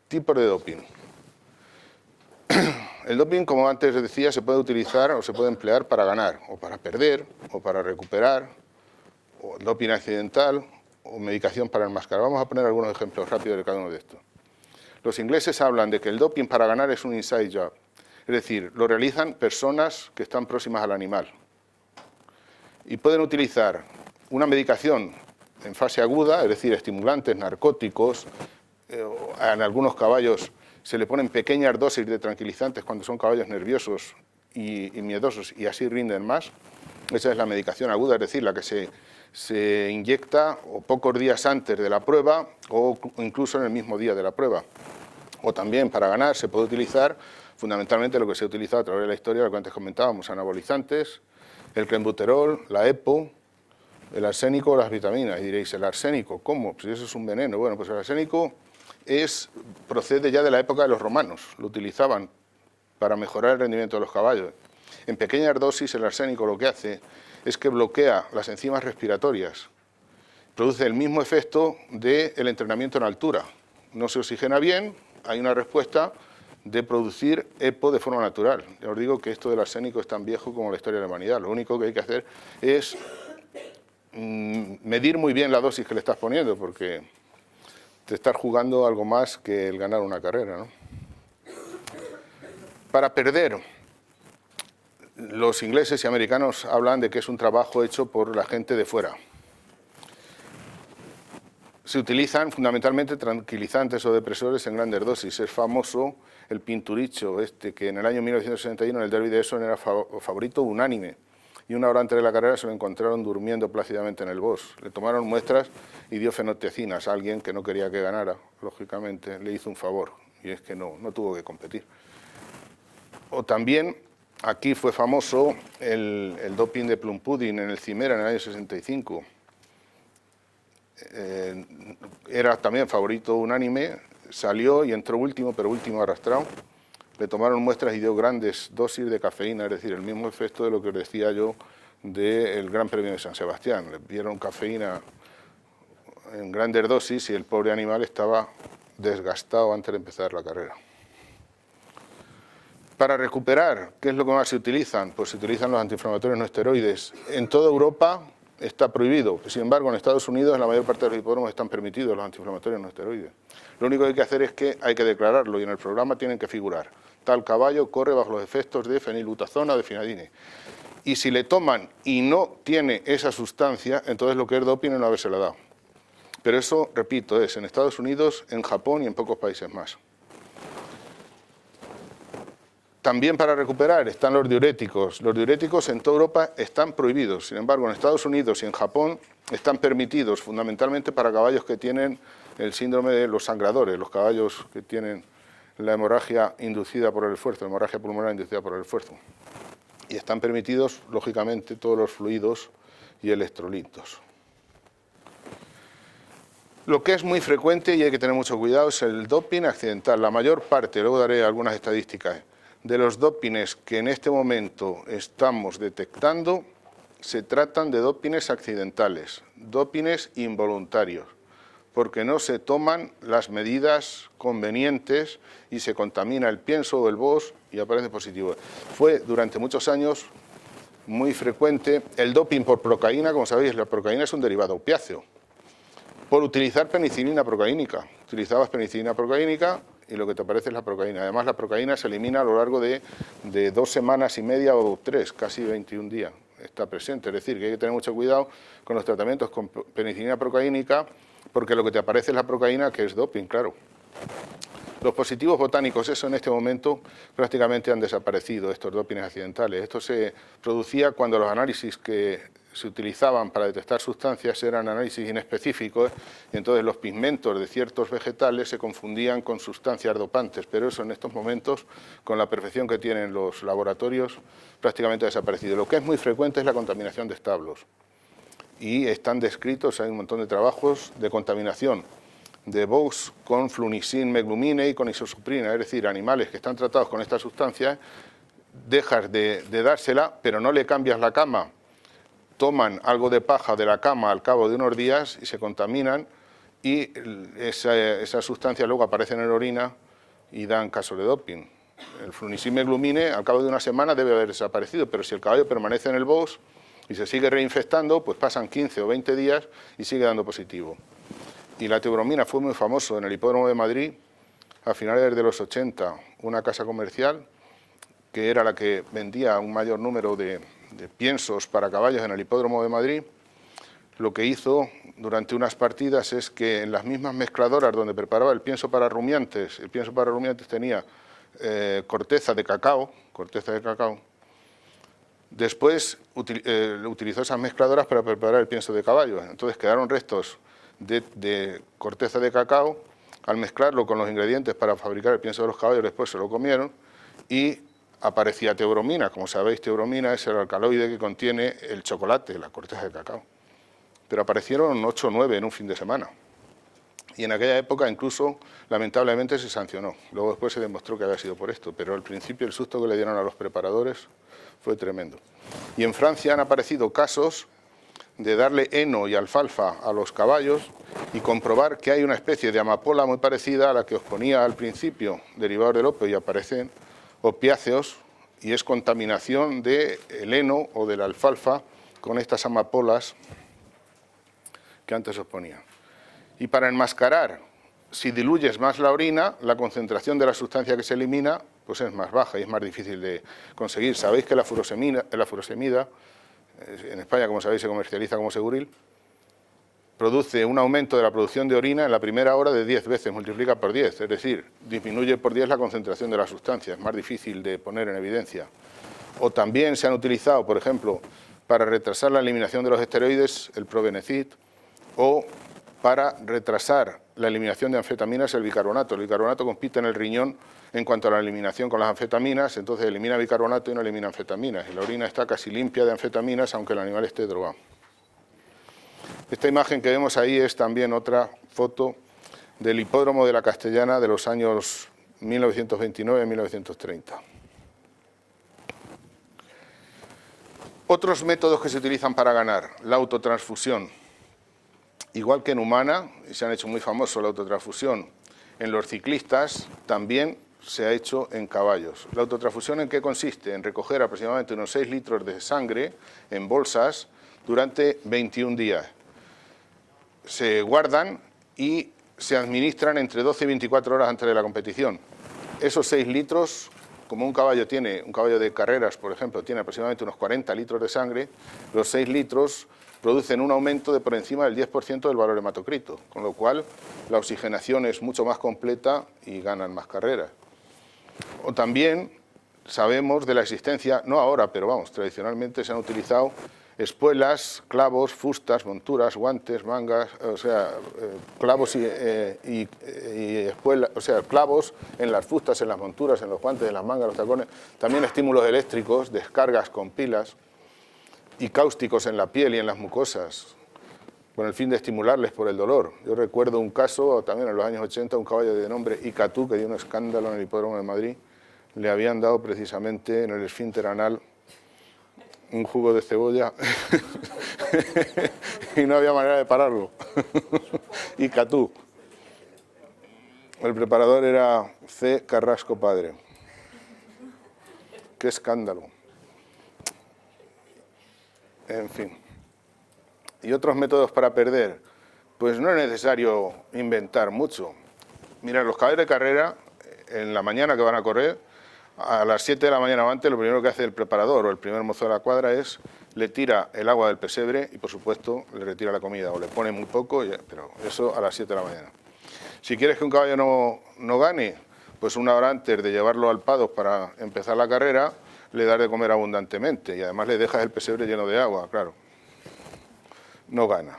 Tipos de doping. El doping, como antes decía, se puede utilizar o se puede emplear para ganar, o para perder, o para recuperar, o doping accidental, o medicación para enmascarar. Vamos a poner algunos ejemplos rápidos de cada uno de estos. Los ingleses hablan de que el doping para ganar es un inside job, es decir, lo realizan personas que están próximas al animal. Y pueden utilizar una medicación en fase aguda, es decir, estimulantes, narcóticos, en algunos caballos se le ponen pequeñas dosis de tranquilizantes cuando son caballos nerviosos y miedosos y así rinden más. Esa es la medicación aguda, es decir, la que se inyecta o pocos días antes de la prueba o incluso en el mismo día de la prueba. O también para ganar se puede utilizar fundamentalmente lo que se ha utilizado a través de la historia, lo que antes comentábamos, anabolizantes, el clenbuterol, la EPO, el arsénico o las vitaminas. Y diréis, ¿el arsénico cómo? Pues eso es un veneno. Bueno, pues el arsénico procede ya de la época de los romanos, lo utilizaban para mejorar el rendimiento de los caballos. En pequeñas dosis el arsénico lo que hace es que bloquea las enzimas respiratorias, produce el mismo efecto del entrenamiento en altura. No se oxigena bien, hay una respuesta de producir EPO de forma natural. Ya os digo que esto del arsénico es tan viejo como la historia de la humanidad. Lo único que hay que hacer es medir muy bien la dosis que le estás poniendo, porque te estás jugando algo más que el ganar una carrera, ¿no? Para perder, los ingleses y americanos hablan de que es un trabajo hecho por la gente de fuera. Se utilizan fundamentalmente tranquilizantes o depresores en grandes dosis. Es famoso el Pinturicho, que en el año 1961 en el Derby de Essen era favorito unánime. Y una hora antes de la carrera se lo encontraron durmiendo plácidamente en el box. Le tomaron muestras y dio fenotecinas a alguien que no quería que ganara, lógicamente. Le hizo un favor, y es que no tuvo que competir. O también, aquí fue famoso el doping de Plum Pudding en el Cimera en el año 65. Era también favorito unánime, salió y entró último, pero último arrastrado. Le tomaron muestras y dio grandes dosis de cafeína, es decir, el mismo efecto de lo que os decía yo del Gran Premio de San Sebastián. Le dieron cafeína en grandes dosis y el pobre animal estaba desgastado antes de empezar la carrera. Para recuperar, ¿qué es lo que más se utilizan? Pues se utilizan los antiinflamatorios no esteroides. En toda Europa está prohibido, sin embargo en Estados Unidos en la mayor parte de los hipódromos están permitidos los antiinflamatorios no esteroides. Lo único que hay que hacer es que hay que declararlo y en el programa tienen que figurar: tal caballo corre bajo los efectos de fenilbutazona o de finadine. Y si le toman y no tiene esa sustancia, entonces lo que es doping es no habérsela dado. Pero eso, repito, es en Estados Unidos, en Japón y en pocos países más. También para recuperar están los diuréticos. Los diuréticos en toda Europa están prohibidos. Sin embargo, en Estados Unidos y en Japón están permitidos fundamentalmente para caballos que tienen el síndrome de los sangradores, los caballos que tienen la hemorragia inducida por el esfuerzo, la hemorragia pulmonar inducida por el esfuerzo. Y están permitidos, lógicamente, todos los fluidos y electrolitos. Lo que es muy frecuente y hay que tener mucho cuidado es el doping accidental. La mayor parte, luego daré algunas estadísticas, de los dopings que en este momento estamos detectando se tratan de dopings accidentales, dopings involuntarios, porque no se toman las medidas convenientes y se contamina el pienso o el box y aparece positivo. Fue durante muchos años muy frecuente el doping por procaína. Como sabéis, la procaína es un derivado opiáceo, por utilizar penicilina procaínica. Utilizabas penicilina procaínica y lo que te aparece es la procaína. Además, la procaína se elimina a lo largo de 2 semanas y media o 3, casi 21 días. Está presente, es decir, que hay que tener mucho cuidado con los tratamientos con penicilina procaínica, porque lo que te aparece es la procaína, que es doping, claro. Los positivos botánicos, eso en este momento prácticamente han desaparecido, estos dopings accidentales. Esto se producía cuando los análisis que se utilizaban para detectar sustancias eran análisis inespecíficos y entonces los pigmentos de ciertos vegetales se confundían con sustancias dopantes, pero eso en estos momentos, con la perfección que tienen los laboratorios, prácticamente ha desaparecido. Lo que es muy frecuente es la contaminación de establos y están descritos, hay un montón de trabajos de contaminación de box con flunisin, meglumine y con isosuprina, es decir, animales que están tratados con esta sustancia, dejas de dársela, pero no le cambias la cama, toman algo de paja de la cama al cabo de unos días y se contaminan y esa sustancia luego aparece en la orina y dan casos de doping. El flunicime glumine al cabo de una semana debe haber desaparecido, pero si el caballo permanece en el box y se sigue reinfectando, pues pasan 15 o 20 días y sigue dando positivo. Y la teobromina fue muy famoso en el hipódromo de Madrid a finales de los 80, una casa comercial que era la que vendía un mayor número de piensos para caballos en el hipódromo de Madrid, lo que hizo durante unas partidas es que en las mismas mezcladoras donde preparaba el pienso para rumiantes tenía corteza de cacao, después utilizó esas mezcladoras para preparar el pienso de caballo. Entonces quedaron restos de corteza de cacao. Al mezclarlo con los ingredientes para fabricar el pienso de los caballos, después se lo comieron y aparecía teobromina. Como sabéis, teobromina es el alcaloide que contiene el chocolate, la corteza de cacao. Pero aparecieron 8 o 9 en un fin de semana. Y en aquella época incluso, lamentablemente, se sancionó. Luego después se demostró que había sido por esto, pero al principio el susto que le dieron a los preparadores fue tremendo. Y en Francia han aparecido casos de darle heno y alfalfa a los caballos y comprobar que hay una especie de amapola muy parecida a la que os ponía al principio, derivado del opio, y aparecen opiáceos, y es contaminación del heno o de la alfalfa con estas amapolas que antes os ponía. Y para enmascarar, si diluyes más la orina, la concentración de la sustancia que se elimina pues es más baja y es más difícil de conseguir. Sabéis que la furosemida, en España, como sabéis, se comercializa como Seguril, produce un aumento de la producción de orina en la primera hora de 10 veces, multiplica por 10, es decir, disminuye por 10 la concentración de la sustancia, es más difícil de poner en evidencia. O también se han utilizado, por ejemplo, para retrasar la eliminación de los esteroides, el Probenecid, o para retrasar la eliminación de anfetaminas, el bicarbonato. El bicarbonato compite en el riñón en cuanto a la eliminación con las anfetaminas, entonces elimina bicarbonato y no elimina anfetaminas. Y la orina está casi limpia de anfetaminas, aunque el animal esté drogado. Esta imagen que vemos ahí es también otra foto del hipódromo de la Castellana de los años 1929-1930. Otros métodos que se utilizan para ganar, la autotransfusión. Igual que en humana, y se han hecho muy famosos la autotransfusión en los ciclistas, también se ha hecho en caballos. ¿La autotransfusión en qué consiste? En recoger aproximadamente unos 6 litros de sangre en bolsas durante 21 días. Se guardan y se administran entre 12 y 24 horas antes de la competición. Esos 6 litros, como un caballo de carreras, por ejemplo, tiene aproximadamente unos 40 litros de sangre, los 6 litros producen un aumento de por encima del 10% del valor hematocrito, con lo cual la oxigenación es mucho más completa y ganan más carreras. O también sabemos de la existencia, no ahora, pero vamos, tradicionalmente se han utilizado espuelas, clavos, fustas, monturas, guantes, mangas, o sea, clavos y espuelas, o sea, clavos en las fustas, en las monturas, en los guantes, en las mangas, los tacones, también estímulos eléctricos, descargas con pilas y cáusticos en la piel y en las mucosas, con el fin de estimularles por el dolor. Yo recuerdo un caso, también en los años 80, un caballo de nombre Icatú, que dio un escándalo en el hipódromo de Madrid, le habían dado precisamente en el esfínter anal un jugo de cebolla y no había manera de pararlo. Icatú. El preparador era C. Carrasco Padre. Qué escándalo. En fin. ¿Y otros métodos para perder? Pues no es necesario inventar mucho. Mirad, los caballos de carrera, en la mañana que van a correr, a las 7 de la mañana o antes, lo primero que hace el preparador o el primer mozo de la cuadra es le tira el agua del pesebre y, por supuesto, le retira la comida, o le pone muy poco, pero eso a las 7 de la mañana. Si quieres que un caballo no gane, pues una hora antes de llevarlo al paddock para empezar la carrera, le das de comer abundantemente y además le dejas el pesebre lleno de agua, claro. No gana.